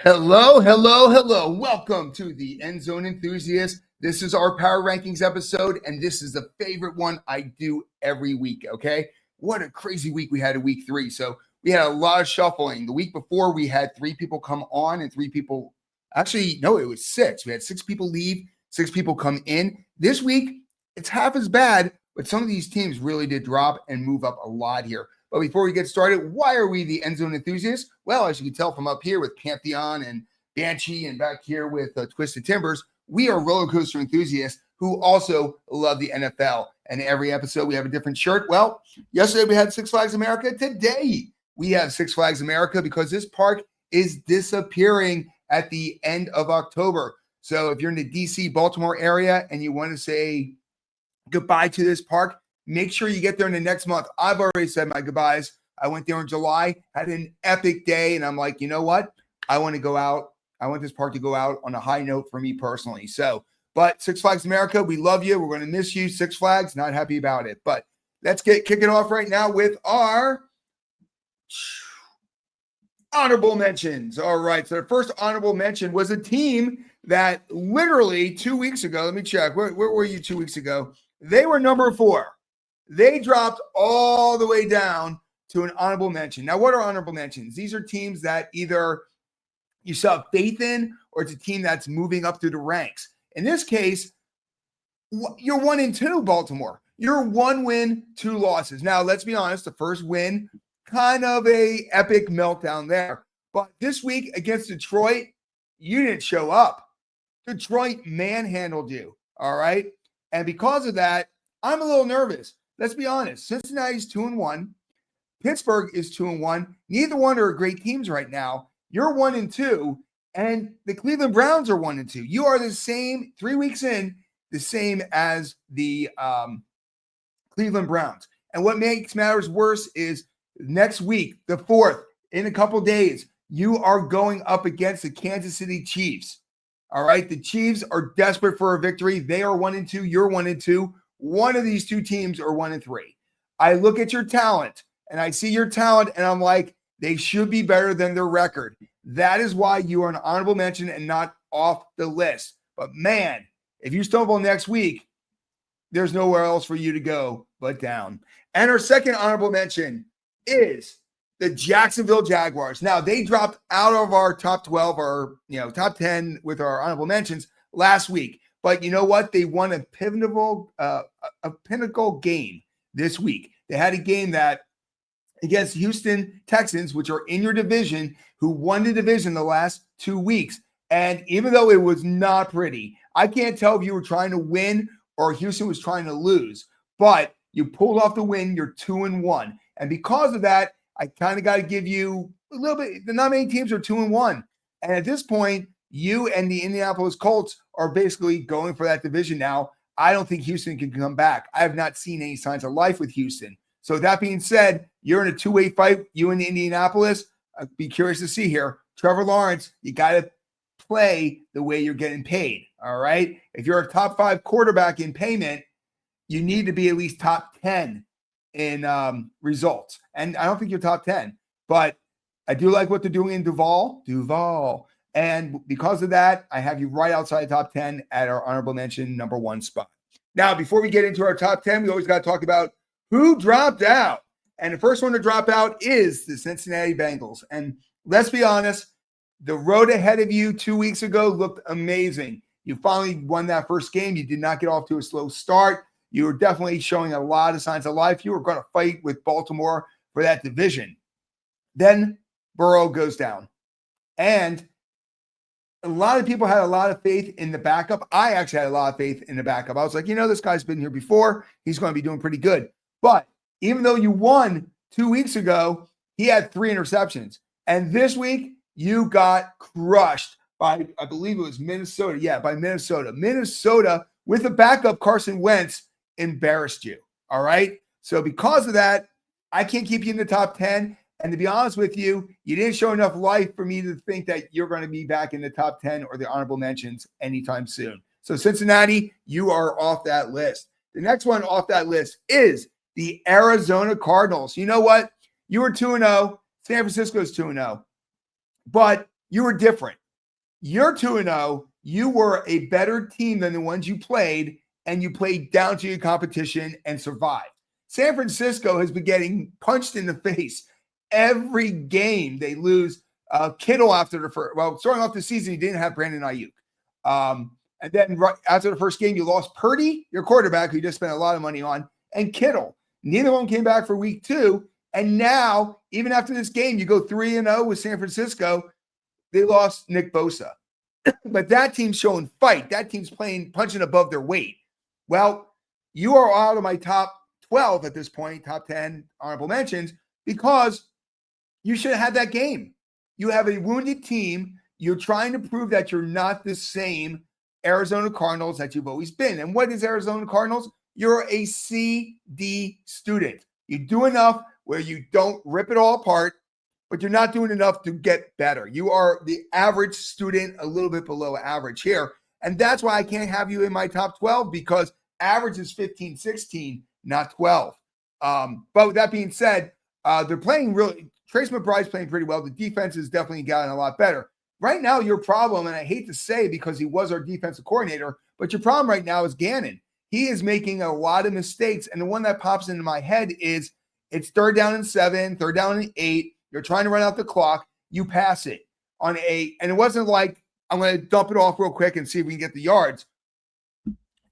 Hello, hello, hello. Welcome to the End Zone Enthusiast. This is our Power Rankings episode, and this is the favorite one I do every week, okay? What a crazy week we had in week 3. So we had a lot of shuffling. The week before, we had 3 people come on and 3 people, actually, no, it was 6. We had 6 people leave, 6 people come in. This week, it's half as bad, but some of these teams really did drop and move up a lot here. But before we get started, why are we the End Zone Enthusiasts? Well, as you can tell from up here with Pantheon and Banshee and back here with Twisted Timbers, we are roller coaster enthusiasts who also love the NFL. And every episode we have a different shirt. Well, yesterday we had Six Flags America. Today we have Six Flags America because this park is disappearing at the end of October. So if you're in the DC, Baltimore area and you want to say goodbye to this park, make sure you get there in the next month. I've already said my goodbyes. I went there in July, had an epic day, and I'm like, you know what? I want to go out. I want this park to go out on a high note for me personally. So, but Six Flags America, we love you. We're going to miss you. Six Flags, not happy about it. But let's kick it off right now with our honorable mentions. All right. So the first honorable mention was a team that literally 2 weeks ago, let me check. Where were you 2 weeks ago? They were number 4. They dropped all the way down to an honorable mention. Now, what are honorable mentions? These are teams that either you still have faith in or it's a team that's moving up through the ranks. In this case, you're 1-2, Baltimore. You're 1 win, 2 losses. Now, let's be honest, the first win, kind of a epic meltdown there. But this week against Detroit, you didn't show up. Detroit manhandled you, all right? And because of that, I'm a little nervous. Let's be honest. Cincinnati's 2-1. Pittsburgh is 2-1. Neither one are great teams right now. You're 1-2, and the Cleveland Browns are 1-2. You are the same 3 weeks in, the same as the Cleveland Browns. And what makes matters worse is next week, the 4th, in a couple days, you are going up against the Kansas City Chiefs. All right, the Chiefs are desperate for a victory. They are 1-2. You're 1-2. One of these two teams are 1-3. I look at your talent and I see your talent and I'm like, they should be better than their record. That is why you are an honorable mention and not off the list. But man, if you stumble next week, there's nowhere else for you to go but down. And our second honorable mention is the Jacksonville Jaguars. Now, they dropped out of our top 12 or top 10 with our honorable mentions last week. But you know what? They won a pinnacle game this week. They had a game that against Houston Texans, which are in your division, who won the division the last 2 weeks. And even though it was not pretty, I can't tell if you were trying to win or Houston was trying to lose, but you pulled off the win. You're 2-1. And because of that, I kind of got to give you a little bit. Not many teams are 2-1. And at this point, you and the Indianapolis Colts are basically going for that division now. I don't think Houston can come back. I have not seen any signs of life with Houston. So that being said, you're in a 2-way fight, you and Indianapolis. I'd be curious to see here. Trevor Lawrence, you got to play the way you're getting paid, all right? If you're a top 5 quarterback in payment, you need to be at least top 10 in results. And I don't think you're top 10, but I do like what they're doing in Duval. And because of that, I have you right outside top 10 at our honorable mention number 1 spot. Now, before we get into our top 10, we always got to talk about who dropped out. And the first one to drop out is the Cincinnati Bengals. And let's be honest, the road ahead of you 2 weeks ago looked amazing. You finally won that first game. You did not get off to a slow start. You were definitely showing a lot of signs of life. You were going to fight with Baltimore for that division. Then Burrow goes down. And a lot of people had a lot of faith in the backup. I actually had a lot of faith in the backup. I was like, this guy's been here before. He's going to be doing pretty good. But even though you won 2 weeks ago, he had 3 interceptions. And this week, you got crushed by, I believe it was Minnesota. Yeah, by Minnesota. Minnesota, with a backup, Carson Wentz, embarrassed you. All right? So because of that, I can't keep you in the top 10. And to be honest with you, you didn't show enough life for me to think that you're going to be back in the top 10 or the honorable mentions anytime soon. So Cincinnati, you are off that list. The next one off that list is the Arizona Cardinals. You know what? You were 2-0. San Francisco's 2-0. But You were different. You're 2-0. You were a better team than the ones you played, and you played down to your competition and survived. San Francisco has been getting punched in the face every game. They lose Kittle after the first. Well, starting off the season, you didn't have Brandon Ayuk. And then right after the first game, you lost Purdy, your quarterback, who you just spent a lot of money on, and Kittle. Neither one came back for week 2. And now, even after this game, you go 3-0 with San Francisco. They lost Nick Bosa. But that team's showing fight. That team's punching above their weight. Well, you are out of my top 12 at this point, top 10 honorable mentions, because you should have had that game. You have a wounded team. You're trying to prove that you're not the same Arizona Cardinals that you've always been. And what is Arizona Cardinals? You're a CD student. You do enough where you don't rip it all apart, but you're not doing enough to get better. You are the average student, a little bit below average here. And that's why I can't have you in my top 12, because average is 15, 16, not 12. But with that being said, they're playing really, Trace McBride's playing pretty well. The defense has definitely gotten a lot better. Right now, your problem, and I hate to say because he was our defensive coordinator, but your problem right now is Gannon. He is making a lot of mistakes. And the one that pops into my head is it's 3rd down and 7, 3rd down and 8. You're trying to run out the clock. You pass it on 8. And it wasn't like, I'm going to dump it off real quick and see if we can get the yards.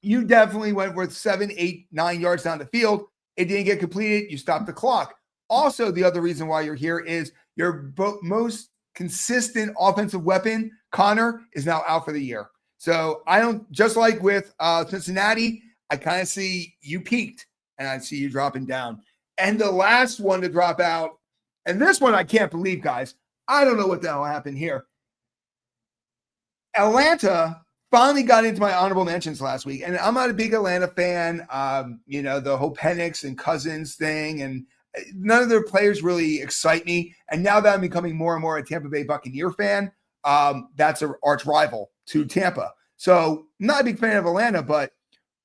You definitely went with 7, 8, 9 yards down the field. It didn't get completed. You stopped the clock. Also, the other reason why you're here is your most consistent offensive weapon, Connor, is now out for the year. So I don't, just like with Cincinnati, I kind of see you peaked and I see you dropping down. And the last one to drop out, and this one I can't believe, guys. I don't know what the hell happened here. Atlanta finally got into my honorable mentions last week, and I'm not a big Atlanta fan. The whole Penix and Cousins thing, and none of their players really excite me. And now that I'm becoming more and more a Tampa Bay Buccaneer fan, that's an arch rival to Tampa. So not a big fan of Atlanta, but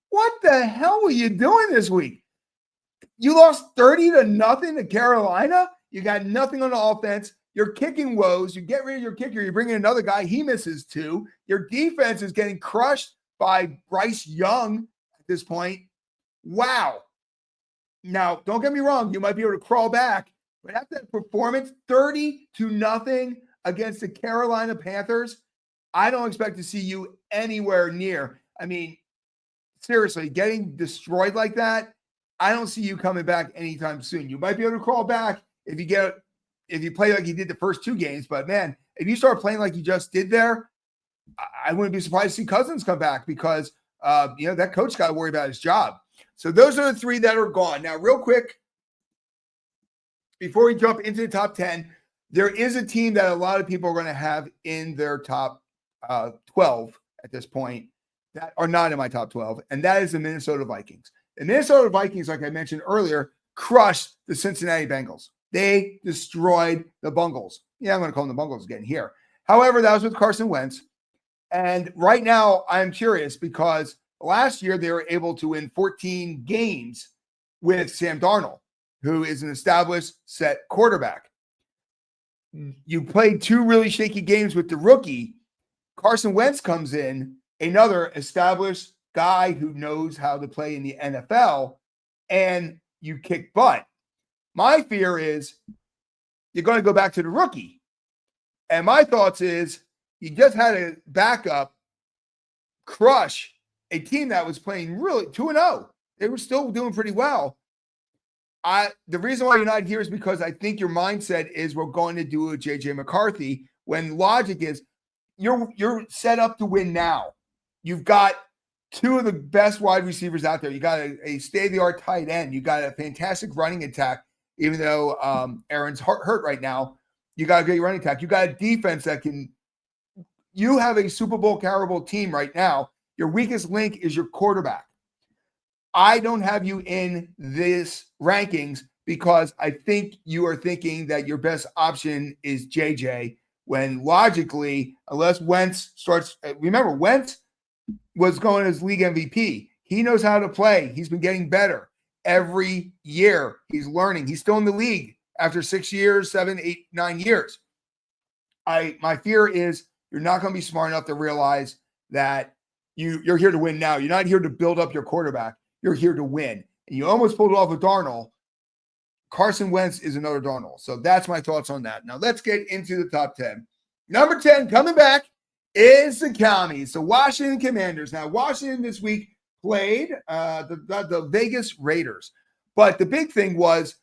what the hell were you doing this week? You lost 30-0 to Carolina. You got nothing on the offense. You're kicking woes. You get rid of your kicker. You bring in another guy. He misses 2. Your defense is getting crushed by Bryce Young at this point. Wow. Now, don't get me wrong. You might be able to crawl back. But after that performance, 30-0 against the Carolina Panthers, I don't expect to see you anywhere near. I mean, seriously, getting destroyed like that, I don't see you coming back anytime soon. You might be able to crawl back if you play like you did the first 2 games. But, man, if you start playing like you just did there, I wouldn't be surprised to see Cousins come back because, that coach got to worry about his job. So those are the 3 that are gone. Now, real quick, before we jump into the top 10, there is a team that a lot of people are going to have in their top 12 at this point that are not in my top 12, and that is the Minnesota Vikings. The Minnesota Vikings, like I mentioned earlier, crushed the Cincinnati Bengals. They destroyed the Bungles. Yeah, I'm going to call them the Bungles again here. However, that was with Carson Wentz. And right now, I'm curious because last year they were able to win 14 games with Sam Darnold, who is an established set quarterback. You played 2 really shaky games with the rookie. Carson Wentz comes in, another established guy who knows how to play in the NFL, and you kick butt. My fear is you're going to go back to the rookie. And my thoughts is you just had a backup crush a team that was playing really 2-0. They were still doing pretty well. The reason why you're not here is because I think your mindset is we're going to do a JJ McCarthy, when logic is you're set up to win now. You've got 2 of the best wide receivers out there. You got a state-of-the-art tight end. You got a fantastic running attack, even though Aaron's hurt right now. You got a great running attack. You got a defense that can – you have a Super Bowl caliber team right now. Your weakest link is your quarterback. I don't have you in this rankings because I think you are thinking that your best option is JJ, when logically, unless Wentz starts – remember, Wentz was going as league MVP. He knows how to play. He's been getting better every year. He's learning. He's still in the league after 6 years, 7, 8, 9 years. My fear is you're not going to be smart enough to realize that you're here to win now. You're not here to build up your quarterback. You're here to win. And you almost pulled it off with Darnold. Carson Wentz is another Darnold. So that's my thoughts on that. Now let's get into the top 10. Number 10 coming back is the Commies, the Washington Commanders. Now, Washington this week played the Vegas Raiders. But the big thing was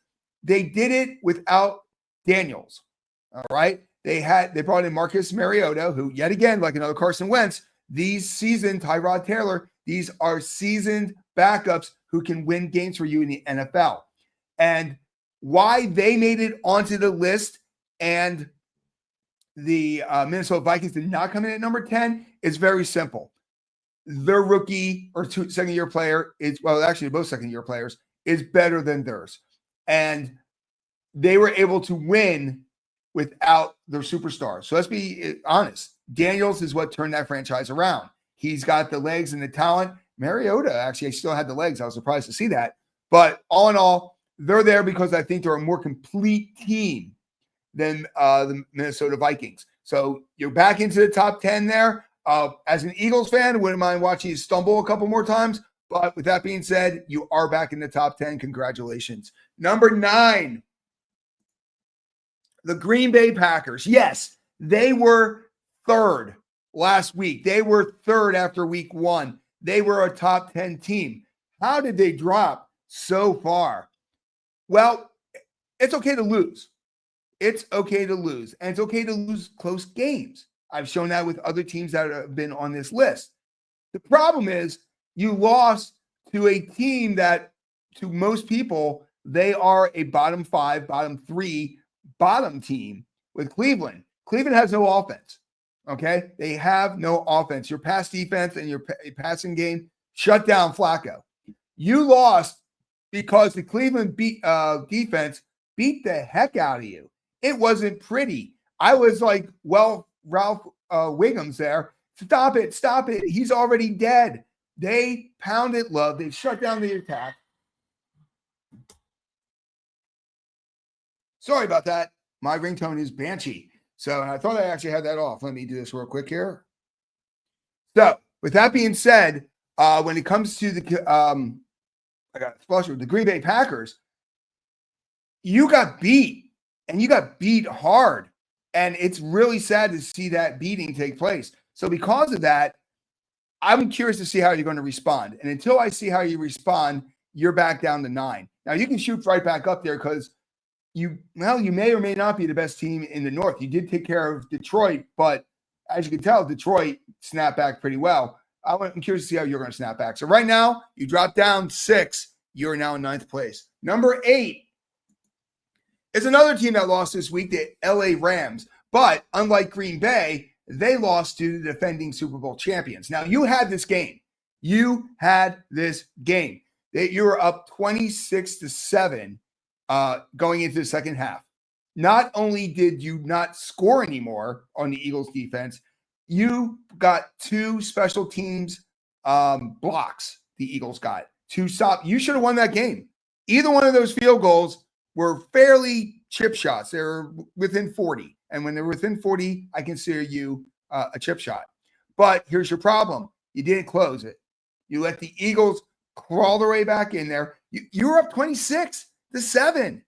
they did it without Daniels. All right. They brought in Marcus Mariota, who yet again, like another Carson Wentz, these seasoned Tyrod Taylor, these are seasoned backups who can win games for you in the NFL. And why they made it onto the list and the Minnesota Vikings did not come in at number 10 is very simple. Their rookie or second-year player is, well, actually both second-year players, is better than theirs. And they were able to win without their superstars. So let's be honest. Daniels is what turned that franchise around. He's got the legs and the talent. Mariota actually still had the legs. I was surprised to see that. But all in all, they're there because I think they're a more complete team than the Minnesota Vikings. So you're back into the top 10 there. As an Eagles fan, I wouldn't mind watching you stumble a couple more times. But with that being said, you are back in the top 10. Congratulations. Number 9, the Green Bay Packers. Yes, they were third last week. They were third after week 1. They were a top 10 team. How did they drop so far? Well, it's okay to lose. It's okay to lose. And it's okay to lose close games. I've shown that with other teams that have been on this list. The problem is you lost to a team that, to most people, they are a bottom 5, bottom 3, bottom team with Cleveland. Cleveland has no offense. Okay? They have no offense. Your pass defense and your passing game shut down Flacco. You lost because the Cleveland defense beat the heck out of you. It wasn't pretty. I was like, well, Ralph Wiggums there. Stop it. Stop it. He's already dead. They pounded Love. They shut down the attack. Sorry about that. My ringtone is Banshee. So I thought I actually had that off. Let me do this real quick here. So with that being said, when it comes to the the Green Bay Packers, you got beat, and you got beat hard. And it's really sad to see that beating take place. So because of that, I'm curious to see how you're going to respond. And until I see how you respond, you're back down to 9. Now you can shoot right back up there because you may or may not be the best team in the North. You did take care of Detroit, but as you can tell, Detroit snapped back pretty well. I'm curious to see how you're going to snap back. So right now, you drop down 6. You're now in 9th place. Number 8 is another team that lost this week, the LA Rams. But unlike Green Bay, they lost to the defending Super Bowl champions. Now, you had this game. You were up 26-7 going into the second half. Not only did you not score anymore on the Eagles defense, you got 2 special teams blocks the Eagles got to stop. You should have won that game. Either one of those field goals were fairly chip shots. They were within 40. And when they're within 40, I consider you a chip shot. But here's your problem. You didn't close it. You let the Eagles crawl their way back in there. You were up 26-7.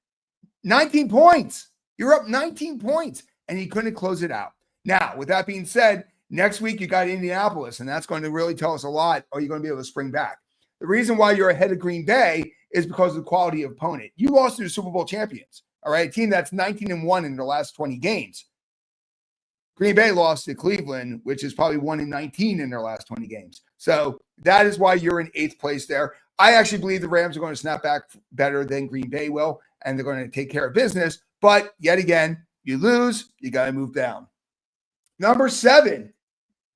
19 points. You're up 19 points. And you couldn't close it out. Now, with that being said, next week you got Indianapolis. And that's going to really tell us a lot. Are you going to be able to spring back? The reason why you're ahead of Green Bay is because of the quality of opponent. You lost to the Super Bowl champions. All right, a team that's 19-1 in their last 20 games. Green Bay lost to Cleveland, which is probably 1-19 in their last 20 games. So that is why you're in 8th place there. I actually believe the Rams are going to snap back better than Green Bay will, and they're going to take care of business. But yet again, you lose, you got to move down. Number 7,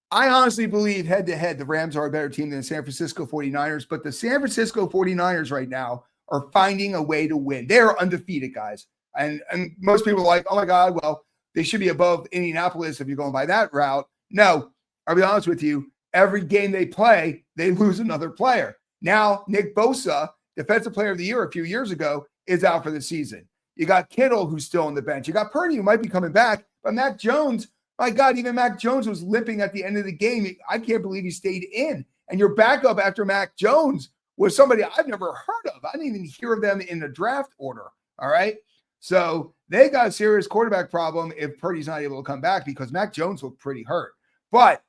I honestly believe head-to-head, the Rams are a better team than the San Francisco 49ers, but the San Francisco 49ers right now are finding a way to win. They are undefeated, guys. And most people are like, oh, my God, well, they should be above Indianapolis if you're going by that route. No, I'll be honest with you. Every game they play, they lose another player. Now, Nick Bosa, Defensive Player of the Year a few years ago, is out for the season. You got Kittle, who's still on the bench. You got Purdy, who might be coming back, But Mac Jones, my God, even Mac Jones was limping at the end of the game. I can't believe he stayed in. And your backup after Mac Jones was somebody I've never heard of. I didn't even hear of them in the draft order. All right. So they got a serious quarterback problem if Purdy's not able to come back because Mac Jones looked pretty hurt. But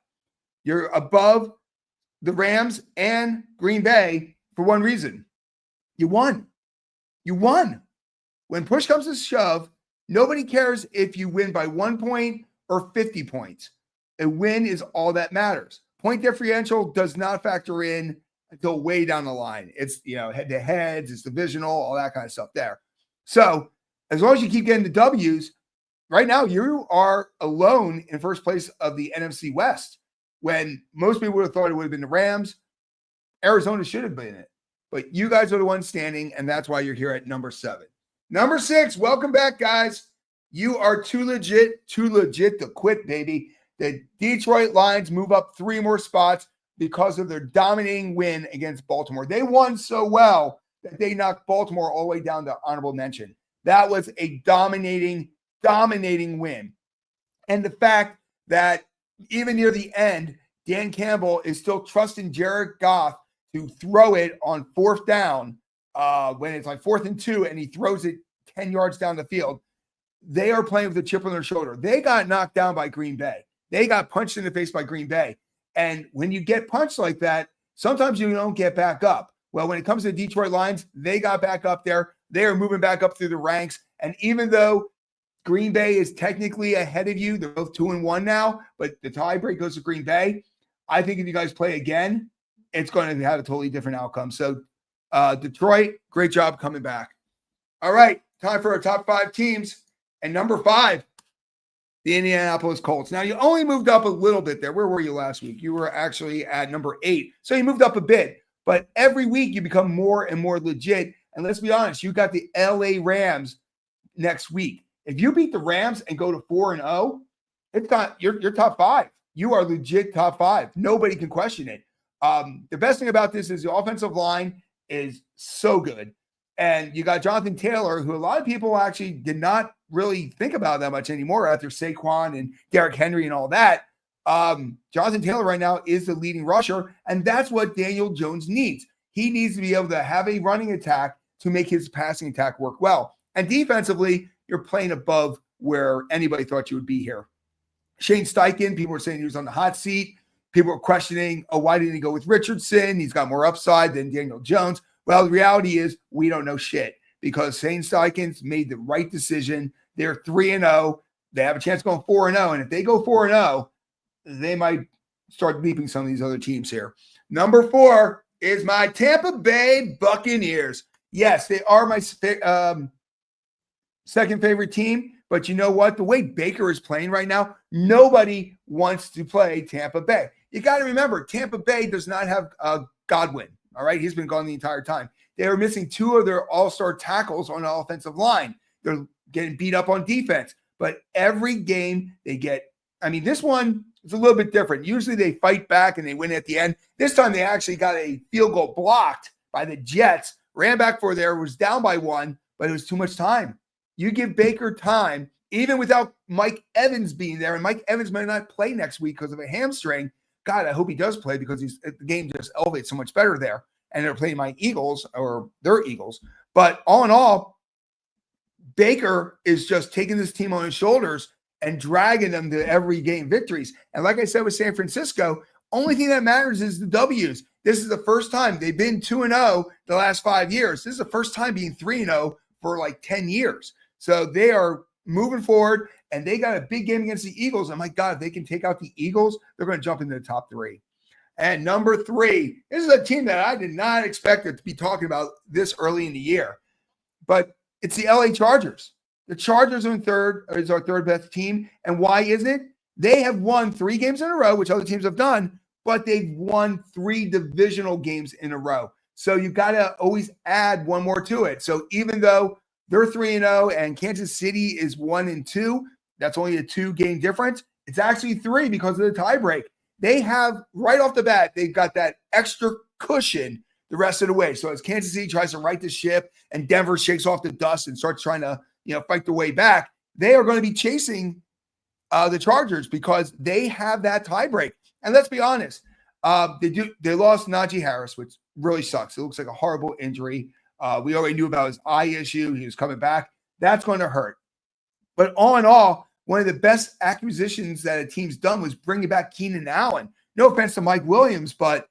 you're above the Rams and Green Bay for one reason. You won. You won. When push comes to shove, nobody cares if you win by 1 point or 50 points. A win is all that matters. Point differential does not factor in until way down the line. It's, head-to-heads, it's divisional, all that kind of stuff there. So as long as you keep getting the W's, right now you are alone in first place of the NFC West when most people would have thought it would have been the Rams. Arizona should have been it. But you guys are the ones standing, and that's why you're here at number 7. Number 6, welcome back, guys. You are too legit to quit, baby. The Detroit Lions move up 3 more spots because of their dominating win against Baltimore. They won so well that they knocked Baltimore all the way down to honorable mention. That was a dominating win. And the fact that even near the end, Dan Campbell is still trusting Jared Goff to throw it on 4th down when it's like 4th and 2 and he throws it 10 yards down the field. They are playing with a chip on their shoulder. They got knocked down by Green Bay. They got punched in the face by Green Bay. And when you get punched like that, sometimes you don't get back up. Well, when it comes to the Detroit Lions, they got back up there. They are moving back up through the ranks. And even though Green Bay is technically ahead of you, they're both 2-1 now, but the tiebreak goes to Green Bay. I think if you guys play again, it's going to have a totally different outcome. So Detroit, great job coming back. All right, time for our top 5 teams. And number 5, the Indianapolis Colts. Now, you only moved up a little bit there. Where were you last week? You were actually at number 8. So you moved up a bit. But every week you become more and more legit. And let's be honest, you got the LA Rams next week. If you beat the Rams and go to 4-0, it's not you're top 5. You are legit top 5. Nobody can question it. The best thing about this is the offensive line is so good. And you got Jonathan Taylor, who a lot of people actually did not really think about that much anymore after Saquon and Derrick Henry and all that. Jonathan Taylor right now is the leading rusher, and that's what Daniel Jones needs. He needs to be able to have a running attack to make his passing attack work well. And defensively, you're playing above where anybody thought you would be here. Shane Steichen, people were saying he was on the hot seat. People were questioning, why didn't he go with Richardson? He's got more upside than Daniel Jones. Well, the reality is we don't know shit because Shane Steichen's made the right decision. They're 3-0. They have a chance going 4-0. And if they go 4-0, they might start leaping some of these other teams here. Number 4 is my Tampa Bay Buccaneers. Yes, they are my second favorite team. But you know what? The way Baker is playing right now, nobody wants to play Tampa Bay. You got to remember, Tampa Bay does not have Godwin. All right, he's been gone the entire time. They are missing 2 of their all-star tackles on the offensive line. They're getting beat up on defense. But every game they get, this one is a little bit different. Usually they fight back and they win at the end. This time they actually got a field goal blocked by the Jets, ran back for there, was down by 1, but it was too much time. You give Baker time, even without Mike Evans being there, and Mike Evans might not play next week because of a hamstring. God, I hope he does play because the game just elevates so much better there. And they're playing my Eagles or their Eagles. But all in all, Baker is just taking this team on his shoulders and dragging them to every game victories. And like I said with San Francisco, only thing that matters is the W's. This is the first time they've been 2-0 the last 5 years. This is the first time being 3-0 for like 10 years. So they are moving forward, and they got a big game against the Eagles. And my God, if they can take out the Eagles, they're going to jump into the top 3. And number 3, this is a team that I did not expect to be talking about this early in the year, but it's the LA Chargers. The Chargers is our third best team. And why is it? They have won 3 games in a row, which other teams have done, but they've won 3 divisional games in a row. So you've got to always add one more to it. So even though they're 3-0 and Kansas City is 1-2, that's only a 2-game difference. It's actually 3 because of the tiebreak. They have, right off the bat, they've got that extra cushion the rest of the way. So as Kansas City tries to right the ship and Denver shakes off the dust and starts trying to, fight their way back, they are going to be chasing the Chargers because they have that tiebreak. And let's be honest, they lost Najee Harris, which really sucks. It looks like a horrible injury. We already knew about his eye issue. He was coming back. That's going to hurt. But all in all, one of the best acquisitions that a team's done was bringing back Keenan Allen. No offense to Mike Williams, but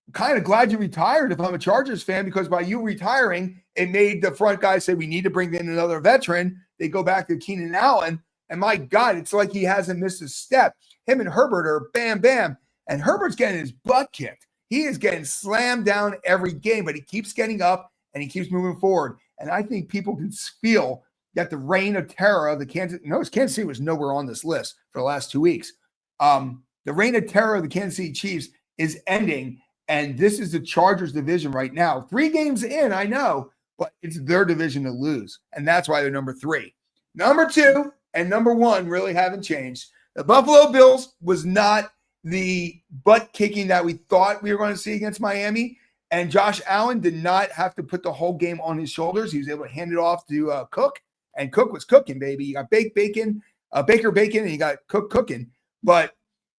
I'm kind of glad you retired if I'm a Chargers fan, because by you retiring, it made the front guys say we need to bring in another veteran. They go back to Keenan Allen, and my God, it's like he hasn't missed a step. Him and Herbert are bam, bam, and Herbert's getting his butt kicked. He is getting slammed down every game, but he keeps getting up and he keeps moving forward. And I think people can feel that the reign of terror of the Kansas City was nowhere on this list for the last 2 weeks. The reign of terror of the Kansas City Chiefs is ending, and this is the Chargers division right now. 3 games in, I know, but it's their division to lose, and that's why they're number 3. Number 2 and number 1 really haven't changed. The Buffalo Bills was not the butt kicking that we thought we were going to see against Miami, and Josh Allen did not have to put the whole game on his shoulders. He was able to hand it off to Cook. And Cook was cooking, baby. You got Baker Bacon, and you got Cook cooking. But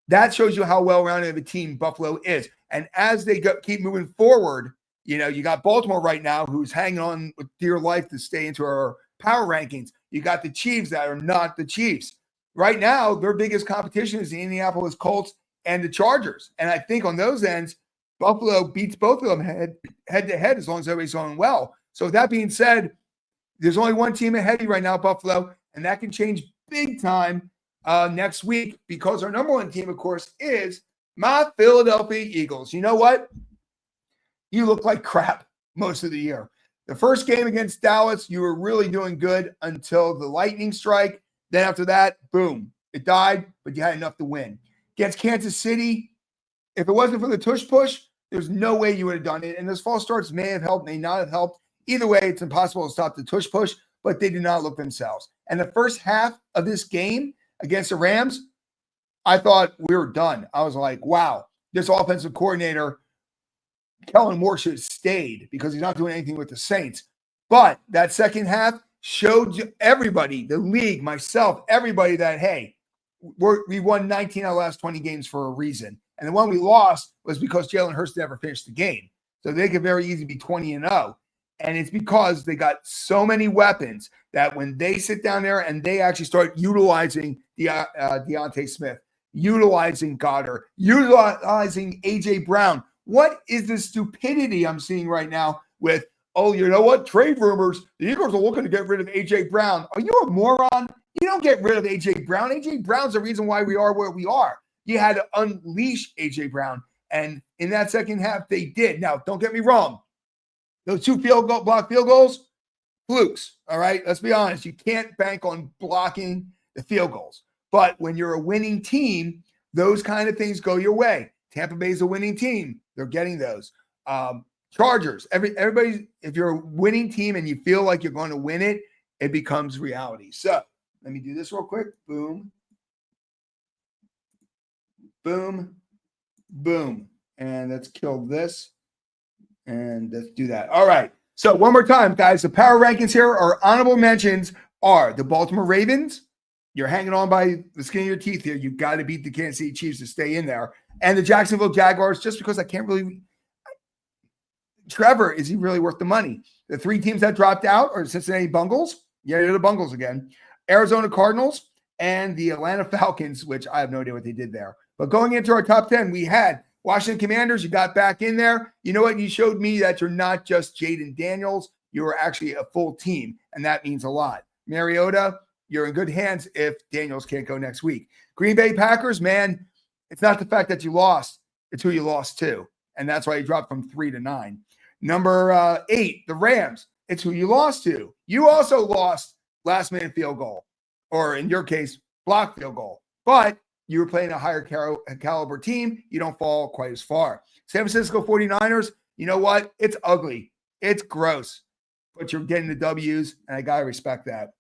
that shows you how well-rounded of a team Buffalo is. And as they keep moving forward, you got Baltimore right now who's hanging on with dear life to stay into our power rankings. You got the Chiefs that are not the Chiefs. Right now, their biggest competition is the Indianapolis Colts and the Chargers. And I think on those ends, Buffalo beats both of them head-to-head as long as everybody's going well. So with that being said, there's only one team ahead of you right now, Buffalo, and that can change big time next week because our number 1 team, of course, is my Philadelphia Eagles. You know what? You look like crap most of the year. The first game against Dallas, you were really doing good until the lightning strike. Then after that, boom, it died, but you had enough to win. Against Kansas City, if it wasn't for the tush push, there's no way you would have done it. And those false starts may have helped, may not have helped. Either way, it's impossible to stop the tush push, but they did not look themselves. And the first half of this game against the Rams, I thought we were done. I was like, wow, this offensive coordinator, Kellen Moore, should have stayed because he's not doing anything with the Saints. But that second half showed everybody, the league, myself, everybody that, hey, we won 19 out of the last 20 games for a reason. And the one we lost was because Jalen Hurts never finished the game. So they could very easily be 20-0. And it's because they got so many weapons that when they sit down there and they actually start utilizing Deontay Smith, utilizing Goddard, utilizing A.J. Brown. What is the stupidity I'm seeing right now with, oh, you know what? Trade rumors. The Eagles are looking to get rid of A.J. Brown. Are you a moron? You don't get rid of A.J. Brown. A.J. Brown's the reason why we are where we are. You had to unleash A.J. Brown. And in that second half, they did. Now, don't get me wrong. Those 2 block field goals, flukes, all right? Let's be honest. You can't bank on blocking the field goals. But when you're a winning team, those kind of things go your way. Tampa Bay's a winning team. They're getting those. Chargers, everybody, if you're a winning team and you feel like you're going to win it, it becomes reality. So let me do this real quick. Boom. Boom. Boom. And let's kill this. And let's do that. All right. So one more time, guys, the power rankings here, our honorable mentions are the Baltimore Ravens. You're hanging on by the skin of your teeth here. You've got to beat the Kansas City Chiefs to stay in there. And the Jacksonville Jaguars, just because I can't really – Trevor, is he really worth the money? The 3 teams that dropped out are the Cincinnati Bungles. Yeah, they're the Bungles again. Arizona Cardinals and the Atlanta Falcons, which I have no idea what they did there. But going into our top 10, we had – Washington Commanders, you got back in there. You know what? You showed me that you're not just Jaden Daniels. You are actually a full team, and that means a lot. Mariota, you're in good hands if Daniels can't go next week. Green Bay Packers, man, it's not the fact that you lost. It's who you lost to, and that's why you dropped from 3 to 9. Number 8, the Rams. It's who you lost to. You also lost last-minute field goal, or in your case, block field goal. But you were playing a higher caliber team. You don't fall quite as far. San Francisco 49ers, you know what? It's ugly. It's gross. But you're getting the W's, and I got to respect that.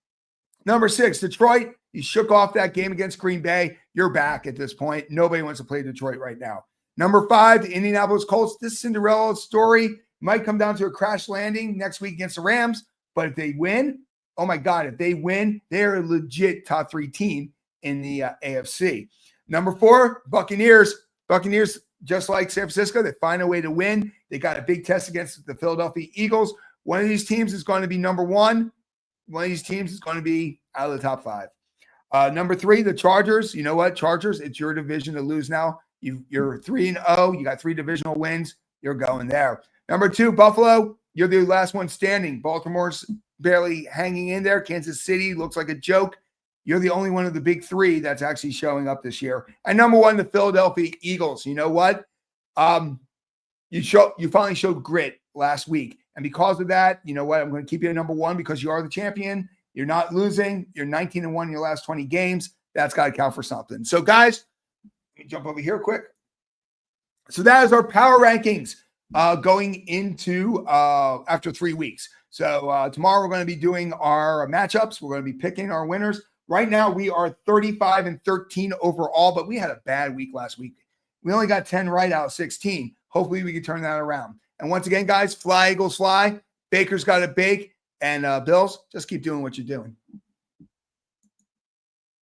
Number 6, Detroit. You shook off that game against Green Bay. You're back at this point. Nobody wants to play Detroit right now. Number 5, the Indianapolis Colts. This Cinderella story might come down to a crash landing next week against the Rams. But if they win, oh my God, if they win, they're a legit top 3 team. in the AFC. Number 4, Buccaneers. Buccaneers, just like San Francisco, they find a way to win. They got a big test against the Philadelphia Eagles. One of these teams is going to be number 1. One of these teams is going to be out of the top 5. Number 3, the Chargers. You know what, Chargers? It's your division to lose now. You're 3-0. You got 3 divisional wins. You're going there. Number 2, Buffalo. You're the last one standing. Baltimore's barely hanging in there. Kansas City looks like a joke. You're the only one of the big 3 that's actually showing up this year. And number 1, the Philadelphia Eagles. You know what? You finally showed grit last week. And because of that, you know what? I'm going to keep you at number 1 because you are the champion. You're not losing. You're 19-1 in your last 20 games. That's got to count for something. So, guys, let me jump over here quick. So that is our power rankings going into after 3 weeks. So tomorrow we're going to be doing our matchups. We're going to be picking our winners. Right now we are 35-13 overall, but we had a bad week last week. We only got 10 right out of 16. Hopefully we can turn that around. And once again, guys, fly, Eagles, fly. Baker's got to bake. And Bills, just keep doing what you're doing.